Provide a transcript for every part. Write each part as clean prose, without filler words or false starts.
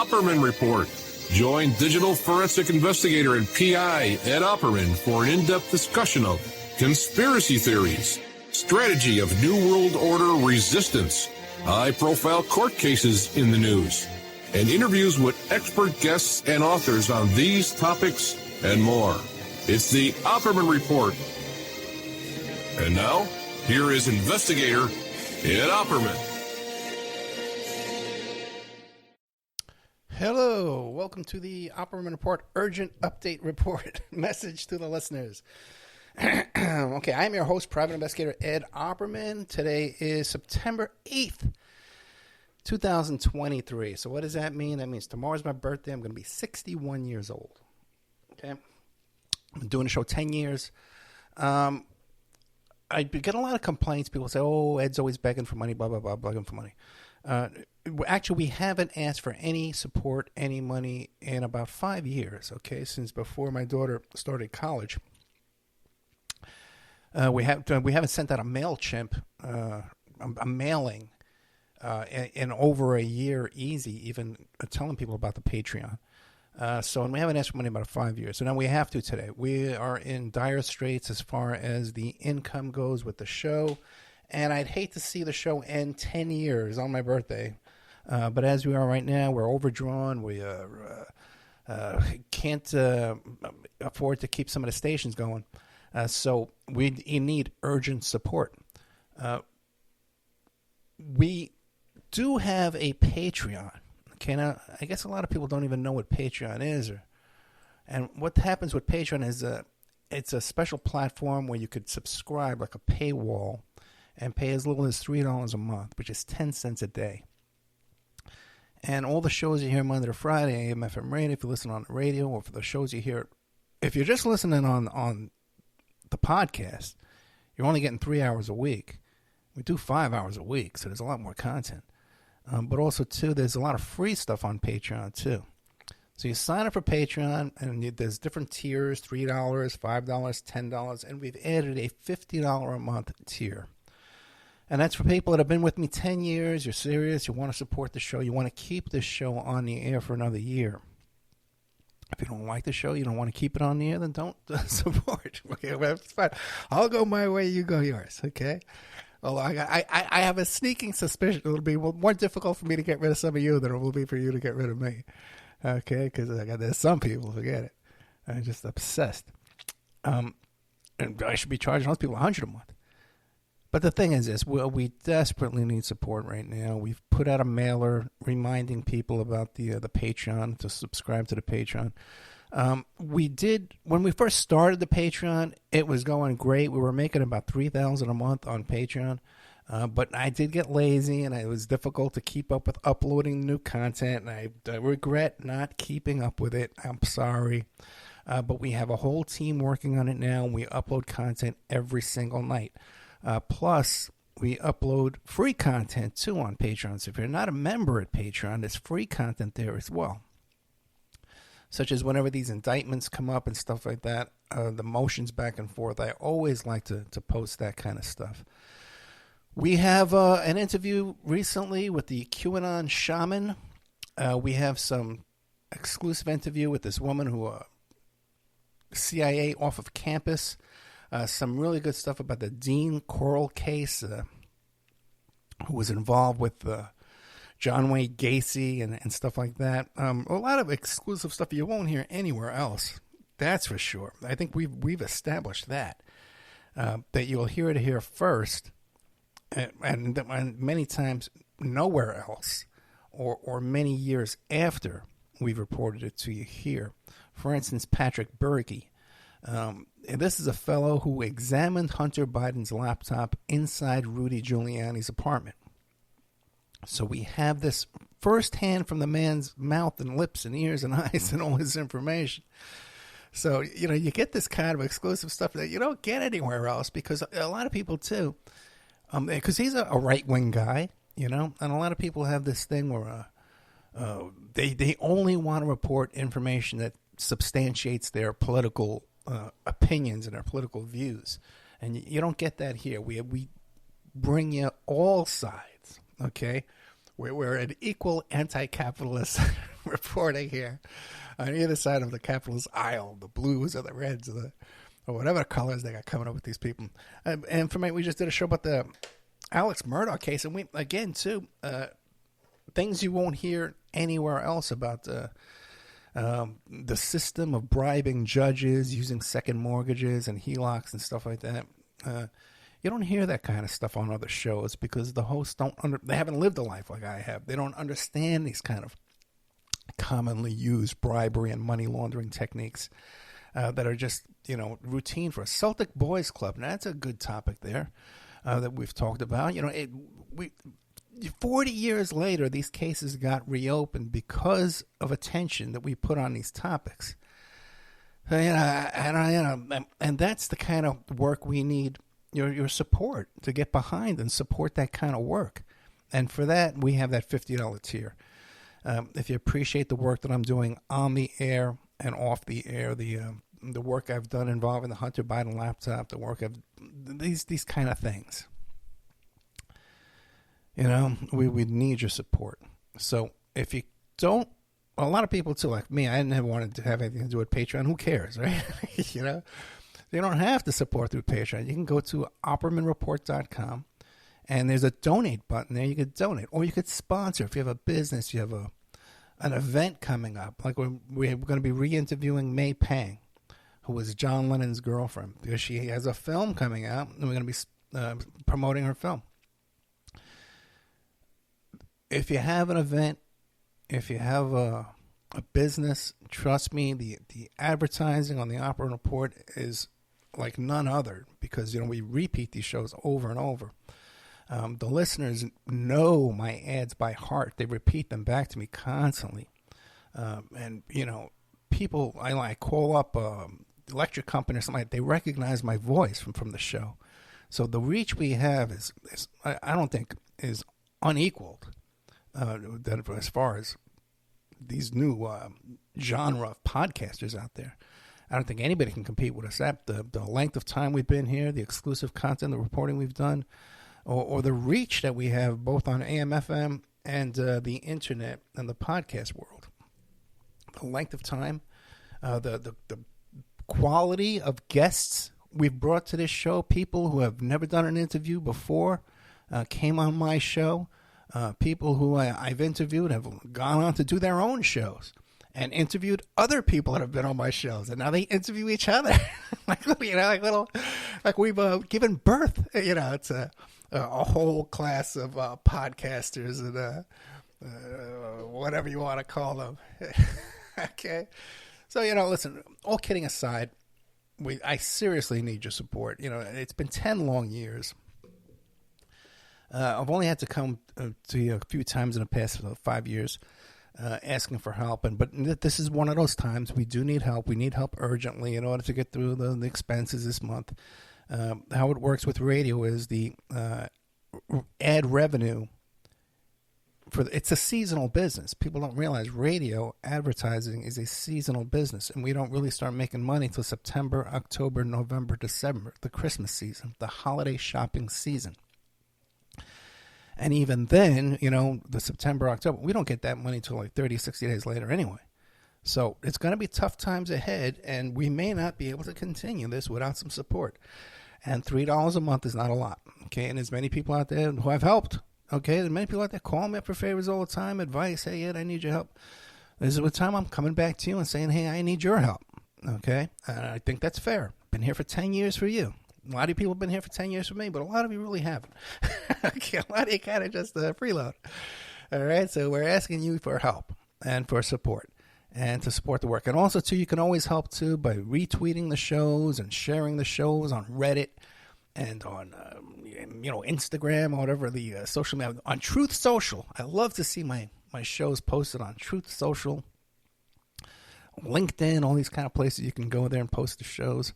Opperman Report. Join digital forensic investigator and PI Ed Opperman for an in-depth discussion of conspiracy theories, strategy of New World Order resistance, high-profile court cases in the news, and interviews with expert guests and authors on these topics and more. It's the Opperman Report. And now, here is investigator Ed Opperman. Hello, welcome to the Opperman Report Urgent Update Report. Message to the listeners. Okay, I'm your host, Private Investigator Ed Opperman. Today is September 8th, 2023. So what does that mean? That means tomorrow's my birthday. I'm going to be 61 years old. Okay, I've been doing the show 10 years. I get a lot of complaints. People say, oh, Ed's always begging for money, blah, blah, blah, begging for money. Actually, we haven't asked for any support, any money in about 5 years, okay, since before my daughter started college. We haven't sent out a MailChimp, a mailing in over a year easy, even telling people about the Patreon. And we haven't asked for money in about 5 years. So now we have to today. We are in dire straits as far as the income goes with the show. And I'd hate to see the show end 10 years on my birthday. But as we are right now, we're overdrawn. We can't afford to keep some of the stations going. So we need urgent support. We do have a Patreon. Okay, now I guess a lot of people don't even know what Patreon is. And what happens with Patreon is it's a special platform where you could subscribe like a paywall and pay as little as $3 a month, which is 10 cents a day. And all the shows you hear Monday to Friday, AM, FM radio, if you listen on the radio, or for the shows you hear, if you're just listening on the podcast, you're only getting 3 hours a week. We do 5 hours a week, so there's a lot more content. But also, too, there's a lot of free stuff on Patreon, too. So you sign up for Patreon, and there's different tiers, $3, $5, $10, and we've added a $50 a month tier. And that's for people that have been with me 10 years. You're serious. You want to support the show. You want to keep this show on the air for another year. If you don't like the show, you don't want to keep it on the air, then don't support. Okay, well, it's fine. I'll go my way. You go yours. Okay. Well, I have a sneaking suspicion it'll be more difficult for me to get rid of some of you than it will be for you to get rid of me. Okay, because there's some people, forget it. I'm just obsessed. And I should be charging those people $100 a month. But the thing is this, we desperately need support right now. We've put out a mailer reminding people about the Patreon, to subscribe to the Patreon. We did, when we first started the Patreon, it was going great. We were making about $3,000 a month on Patreon. But I did get lazy, and it was difficult to keep up with uploading new content, and I regret not keeping up with it. I'm sorry. But we have a whole team working on it now, and we upload content every single night. Plus, we upload free content, too, on Patreon. So if you're not a member at Patreon, there's free content there as well. Such as whenever these indictments come up and stuff like that, the motions back and forth, I always like to post that kind of stuff. We have an interview recently with the QAnon shaman. We have some exclusive interview with this woman who CIA off of campus. Some really good stuff about the Dean Coral case, who was involved with John Wayne Gacy and stuff like that. A lot of exclusive stuff you won't hear anywhere else. That's for sure. I think we've established that you'll hear it here first, and many times nowhere else, or many years after we've reported it to you here. For instance, Patrick Berge. And this is a fellow who examined Hunter Biden's laptop inside Rudy Giuliani's apartment. So we have this firsthand from the man's mouth and lips and ears and eyes and all his information. So, you get this kind of exclusive stuff that you don't get anywhere else, because a lot of people, too, because he's a right-wing guy, and a lot of people have this thing where they only want to report information that substantiates their political opinions and their political views. And you don't get that here. We bring you all sides, okay? We're an equal anti-capitalist reporting here on either side of the capitalist aisle, the blues or the reds or whatever colors they got coming up with these people. And for me, we just did a show about the Alex Murdaugh case, and we again too things you won't hear anywhere else about the system of bribing judges, using second mortgages and HELOCs and stuff like that. You don't hear that kind of stuff on other shows because the hosts they haven't lived a life like I have. They don't understand these kind of commonly used bribery and money laundering techniques that are just, routine for a Celtic Boys Club. Now, that's a good topic there that we've talked about. 40 years later, these cases got reopened because of attention that we put on these topics. And that's the kind of work we need your support to get behind and support that kind of work. And for that, we have that $50 tier. If you appreciate the work that I'm doing on the air and off the air, the work I've done involving the Hunter Biden laptop, the work of these kind of things, we need your support. So if you don't, a lot of people too, like me, I never wanted to have anything to do with Patreon. Who cares, right? You don't have to support through Patreon. You can go to oppermanreport.com. And there's a donate button there. You could donate, or you could sponsor. If you have a business, you have an event coming up. Like we're going to be re-interviewing May Pang, who was John Lennon's girlfriend, because she has a film coming out, and we're going to be promoting her film. If you have an event, if you have a business, trust me, the advertising on the Opperman Report is like none other, because we repeat these shows over and over. The listeners know my ads by heart. They repeat them back to me constantly. And people, I call up the electric company or something like that, they recognize my voice from the show. So the reach we have is I don't think is unequaled as far as these new genre of podcasters out there. I don't think anybody can compete with us. The length of time we've been here, the exclusive content, the reporting we've done, or the reach that we have both on AM, FM, and the internet and the podcast world. The length of time, the quality of guests we've brought to this show, people who have never done an interview before came on my show. People who I've interviewed have gone on to do their own shows and interviewed other people that have been on my shows, and now they interview each other, like we've given birth. It's a whole class of podcasters and whatever you want to call them. Okay, so listen. All kidding aside, I seriously need your support. It's been 10 long years. I've only had to come to you a few times in the past 5 years asking for help. But this is one of those times we do need help. We need help urgently in order to get through the expenses this month. How it works with radio is the ad revenue. It's a seasonal business. People don't realize radio advertising is a seasonal business, and we don't really start making money until September, October, November, December, the Christmas season, the holiday shopping season. And even then, the September, October, we don't get that money until like 30, 60 days later anyway. So it's going to be tough times ahead, and we may not be able to continue this without some support. And $3 a month is not a lot, okay? And there's many people out there who have helped, okay? There's many people out there calling me up for favors all the time, advice, hey, Ed, I need your help. This is the time I'm coming back to you and saying, hey, I need your help, okay? And I think that's fair. Been here for 10 years for you. A lot of people have been here for 10 years for me, but a lot of you really haven't. Okay, a lot of you kind of just freeload. All right, so we're asking you for help and for support and to support the work. And also, too, you can always help, too, by retweeting the shows and sharing the shows on Reddit and on, Instagram or whatever the social media. On Truth Social, I love to see my shows posted on Truth Social, LinkedIn, all these kind of places you can go there and post the shows.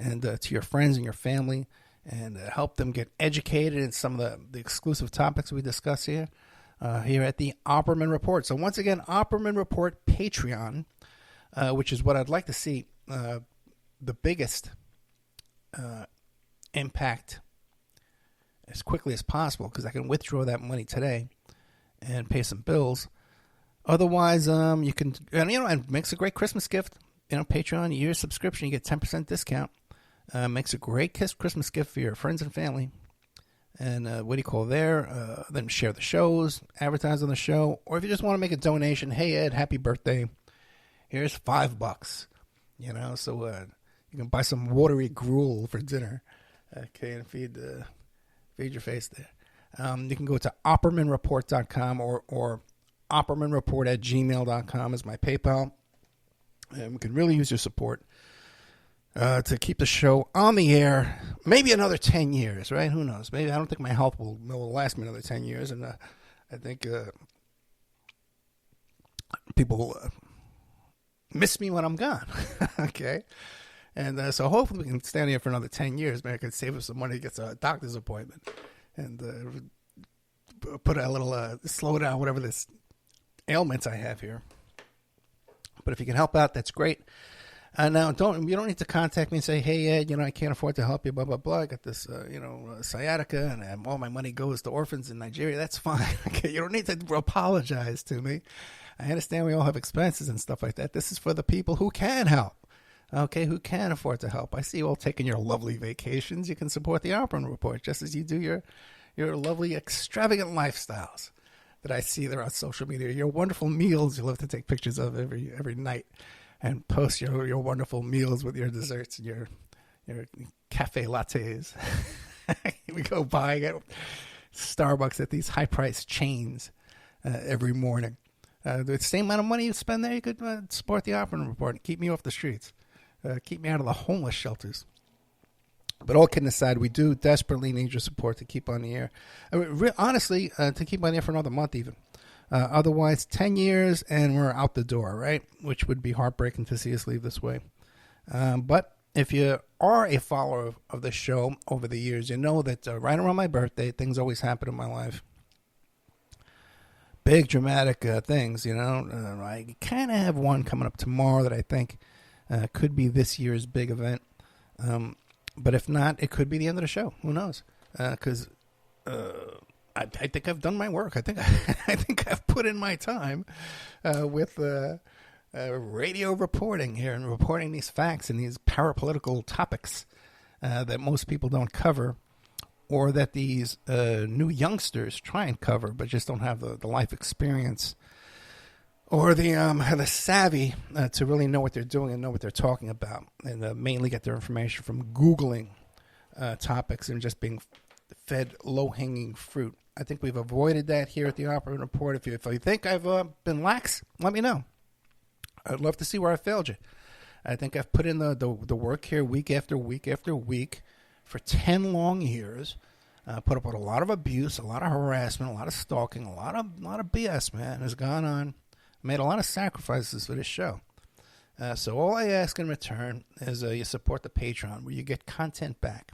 And to your friends and your family, and help them get educated in some of the exclusive topics we discuss here at the Opperman Report. So once again, Opperman Report Patreon, which is what I'd like to see the biggest impact as quickly as possible, because I can withdraw that money today and pay some bills. Otherwise, you can, and it makes a great Christmas gift. Patreon, year subscription, you get 10% discount. Makes a great Christmas gift for your friends and family. And then share the shows, advertise on the show, or if you just want to make a donation, hey Ed, happy birthday, here's $5. So you can buy some watery gruel for dinner, okay, and feed your face there. You can go to oppermanreport.com or oppermanreport@gmail.com is my PayPal. And we can really use your support to keep the show on the air, maybe another 10 years, right? Who knows? Maybe I don't think my health will last me another 10 years, and I think people will miss me when I'm gone, okay? And so hopefully we can stand here for another 10 years. Maybe I can save us some money to get a doctor's appointment and put a little, slow down whatever this ailments I have here. But if you can help out, that's great. Now, you don't need to contact me and say, hey, Ed, I can't afford to help you, blah, blah, blah. I got this, sciatica, and all my money goes to orphans in Nigeria. That's fine. Okay, you don't need to apologize to me. I understand we all have expenses and stuff like that. This is for the people who can help, okay, who can afford to help. I see you all taking your lovely vacations. You can support the Opperman Report just as you do your lovely, extravagant lifestyles that I see there on social media. Your wonderful meals you love to take pictures of every night. And post your wonderful meals with your desserts and your cafe lattes. We go buy at Starbucks at these high-priced chains every morning. The same amount of money you spend there, you could support the Opperman Report and keep me off the streets. Keep me out of the homeless shelters. But all kidding aside, we do desperately need your support to keep on the air. Honestly, to keep on the air for another month even. Otherwise, 10 years and we're out the door, right? Which would be heartbreaking to see us leave this way. But if you are a follower of the show over the years, you know that right around my birthday, things always happen in my life. Big dramatic things, I kind of have one coming up tomorrow that I think could be this year's big event. But if not, it could be the end of the show. Who knows? Because I think I've done my work. I think I've put in my time with radio reporting here and reporting these facts and these parapolitical topics that most people don't cover, or that these new youngsters try and cover but just don't have the life experience or the savvy to really know what they're doing and know what they're talking about, and mainly get their information from Googling topics and just being fed low-hanging fruit. I think we've avoided that here at the Opperman Report. If you think I've been lax, let me know. I'd love to see where I failed you. I think I've put in the work here week after week after week for 10 long years. Put up with a lot of abuse, a lot of harassment, a lot of stalking, a lot of BS, man, has gone on. Made a lot of sacrifices for this show. So all I ask in return is you support the Patreon, where you get content back.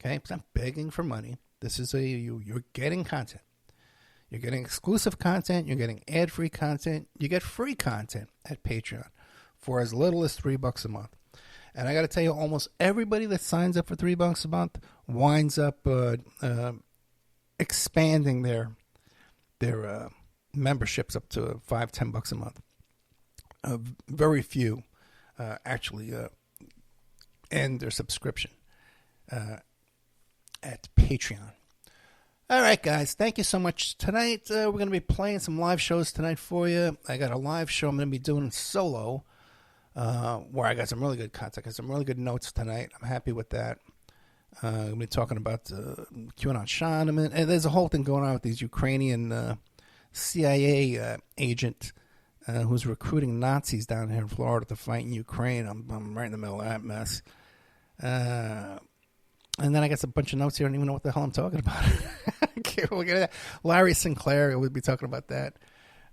Okay, because I'm begging for money. This is you're getting content. You're getting exclusive content. You're getting ad-free content. You get free content at Patreon for as little as $3 a month. And I got to tell you, almost everybody that signs up for $3 a month winds up expanding their memberships up to $5-10 a month. Very few actually end their subscription at Patreon. All right, guys, thank you so much. Tonight, we're going to be playing some live shows tonight for you. I got a live show I'm going to be doing solo, where I got some really good content. I got some really good notes tonight. I'm happy with that. I'm going to be talking about QAnon shaman, and there's a whole thing going on with these Ukrainian CIA agent who's recruiting Nazis down here in Florida to fight in Ukraine. I'm right in the middle of that mess. And then I got a bunch of notes here. I don't even know what the hell I'm talking about. Okay, we'll get that. Larry Sinclair, we'll be talking about that.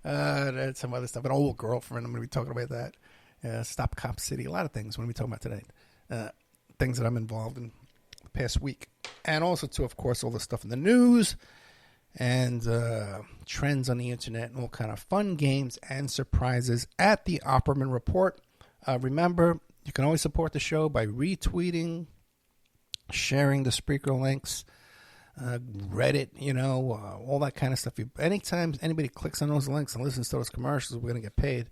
And some other stuff. An old girlfriend, I'm going to be talking about that. Stop Cop City. A lot of things we're going to be talking about tonight. Things that I'm involved in the past week. And also, too, of course, all the stuff in the news and trends on the internet and all kind of fun games and surprises at the Opperman Report. Remember, you can always support the show by retweeting, sharing the Spreaker links, Reddit, all that kind of stuff. Anytime anybody clicks on those links and listens to those commercials, we're going to get paid.